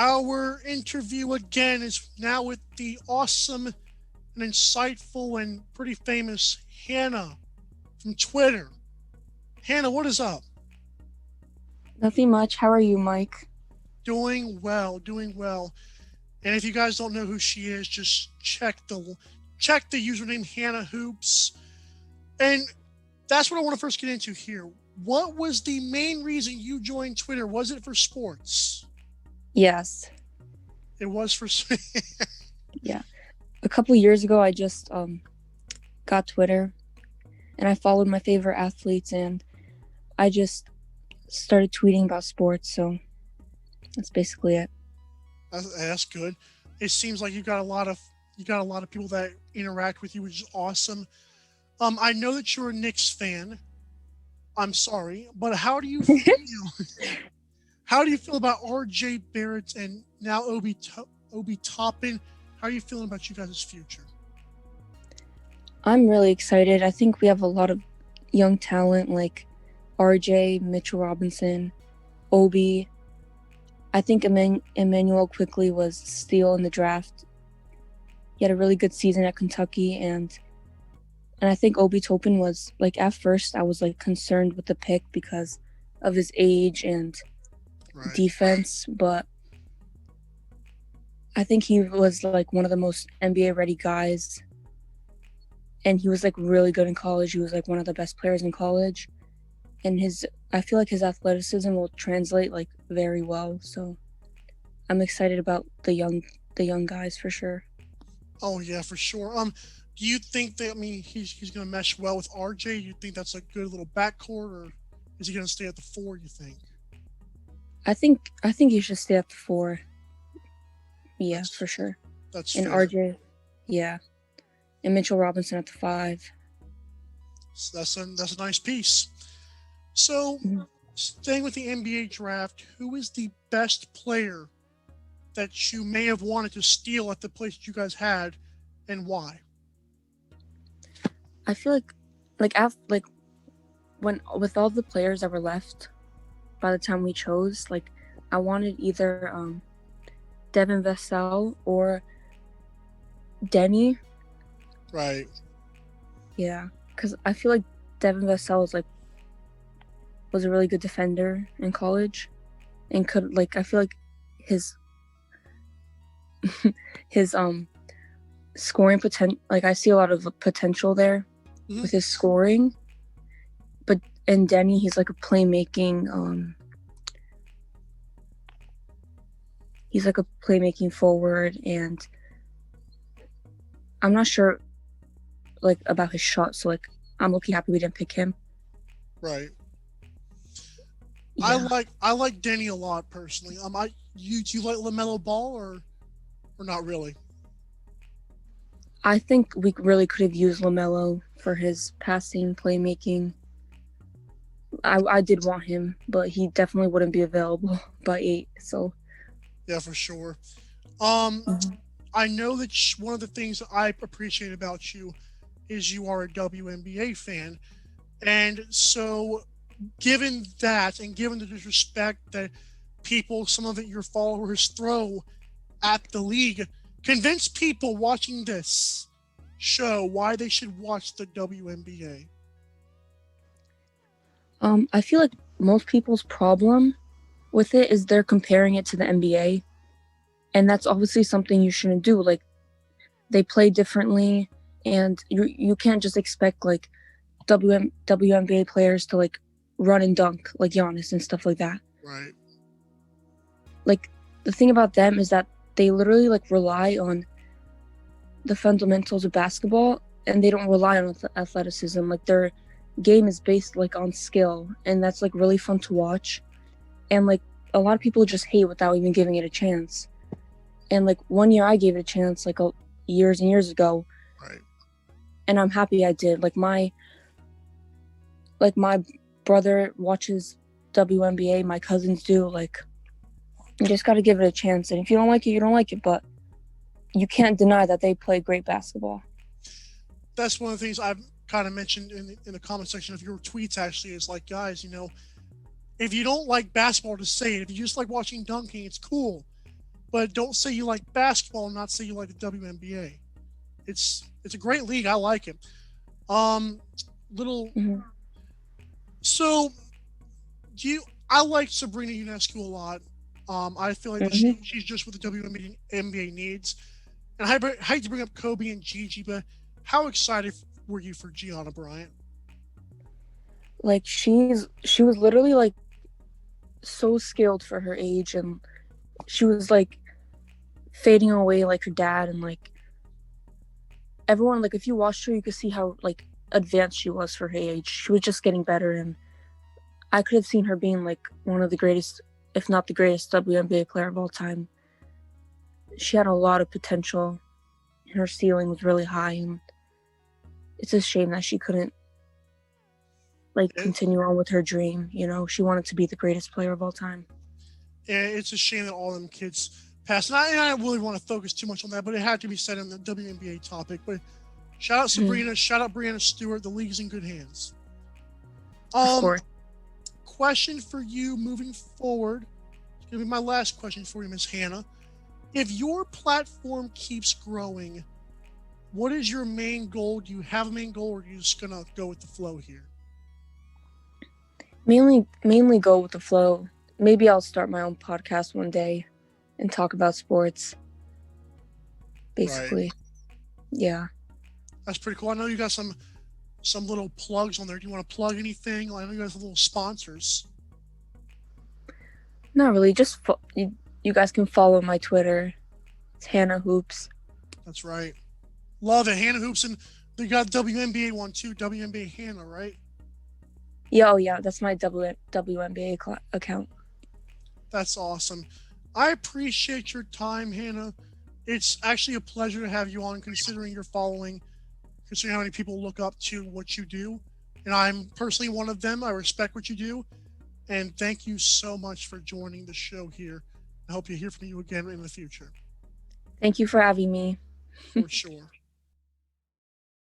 Our interview again is now with the awesome and insightful and pretty famous Hana from Twitter. Hana, what is up? Nothing much. How are you, Mike? Doing well, doing well. And if you guys don't know who she is, just check the username Hana Hoops. And that's what I want to first get into here. What was the main reason you joined Twitter? Was it for sports? Yes. It was for Yeah. A couple years ago, I just got Twitter, and I followed my favorite athletes, and I just started tweeting about sports. So that's basically it. that's good. It seems like you got a lot of people that interact with you, which is awesome. I know that you're a Knicks fan. I'm sorry, but how do you feel? How do you feel about R.J. Barrett and now Obi Toppin? How are you feeling about you guys' future? I'm really excited. I think we have a lot of young talent like RJ, Mitchell Robinson, Obi. I think Emmanuel quickly was steal in the draft. He had a really good season at Kentucky, and I think Obi Toppin was like at first I was like concerned with the pick because of his age and Right. defense, but I think he was like one of the most NBA ready guys, and he was like really good in college. He was like one of the best players in college, and his I feel like his athleticism will translate like very well. So I'm excited about the young guys for sure. Oh yeah, for sure. Do you think that he's gonna mesh well with RJ? You think that's a good little backcourt, or is he gonna stay at the four? You think? I think he should stay up to four. Yeah, That's for sure. that's And fair. RJ, yeah, and Mitchell Robinson at the five. So that's a nice piece. So, Mhm. staying with the NBA draft, who is the best player that you may have wanted to steal at the place you guys had, and why? I feel like when with all the players that were left by the time we chose, like I wanted either Devin Vassell or Denny. Right. Yeah, because I feel like Devin Vassell was a really good defender in college, and could like I feel like his his scoring potential. Like I see a lot of potential there Hmm. with his scoring, but and Denny, he's like a playmaking. He's like a playmaking forward, and I'm not sure like about his shot. So like I'm lucky happy we didn't pick him. Right. I Yeah, like I like Denny a lot personally. Do you like Lamelo Ball or not really? I think we really could have used Lamelo for his passing, playmaking. I did want him, but he definitely wouldn't be available by 8. So Yeah, for sure. Um, mhm. I know that one of the things that I appreciate about you is you are a WNBA fan, and so given that, and given the disrespect that some of it your followers throw at the league, convince people watching this show why they should watch the WNBA. I feel like most people's problem with it is they're comparing it to the NBA, and that's obviously something you shouldn't do. Like they play differently, and you can't just expect like WNBA players to like run and dunk like Giannis and stuff like that. Right. Like the thing about them is that they literally like rely on the fundamentals of basketball, and they don't rely on athleticism. Like their game is based like on skill, and that's like really fun to watch. And like a lot of people just hate without even giving it a chance. And like one year I gave it a chance like years and years ago, Right. and I'm happy I did. Like my brother watches WNBA, my cousins do. Like you just got to give it a chance, and if you don't like it, you don't like it. But you can't deny that they play great basketball. That's one of the things I've kind of mentioned in the comment section of your tweets. Actually, is like, guys, if you don't like basketball, just say it. If you just like watching dunking, it's cool. but don't say you like basketball and not say you like the WNBA. It's a great league. I like it. Um, little Mhm. so do you? I like Sabrina Ionescu a lot. I feel like that Mhm. she's just what the WNBA needs. And I hate to bring up Kobe and Gigi, but how excited were you for Gianna Bryant? Like she was literally like so skilled for her age, and she was like fading away like her dad, and like everyone, like if you watched her you could see how like advanced she was for her age. She was just getting better, and I could have seen her being like one of the greatest, if not the greatest, WNBA player of all time. She had a lot of potential. Her ceiling was really high, and it's a shame that she couldn't like It, continue on with her dream. You know, she wanted to be the greatest player of all time. it's a shame that all them kids passed. And I really want to focus too much on that, but it had to be said in the WNBA topic. But shout out Mhm. Sabrina, shout out Brianna Stewart. The league's in good hands. Of Um, course. question for you moving forward. It's gonna be my last question for you, Miss Hannah. If your platform keeps growing, what is your main goal? Do you have a main goal, or are you just gonna go with the flow here? Mainly go with the flow. Maybe I'll start my own podcast one day and talk about sports, Right. basically. Yeah. That's pretty cool. I know you got some little plugs on there. Do you want to plug anything? I know you guys have little sponsors. Not really. You guys can follow my Twitter. It's Hannah Hoops. That's right. Love it. Hannah Hoops, and they got WNBA one too. WNBA Hannah, right? Yeah, oh yeah, that's my WNBA account. That's awesome. I appreciate your time, Hannah. It's actually a pleasure to have you on, considering your following, considering how many people look up to what you do. And I'm personally one of them. I respect what you do. And thank you so much for joining the show here. I hope you hear from you again in the future. Thank you for having me. For sure.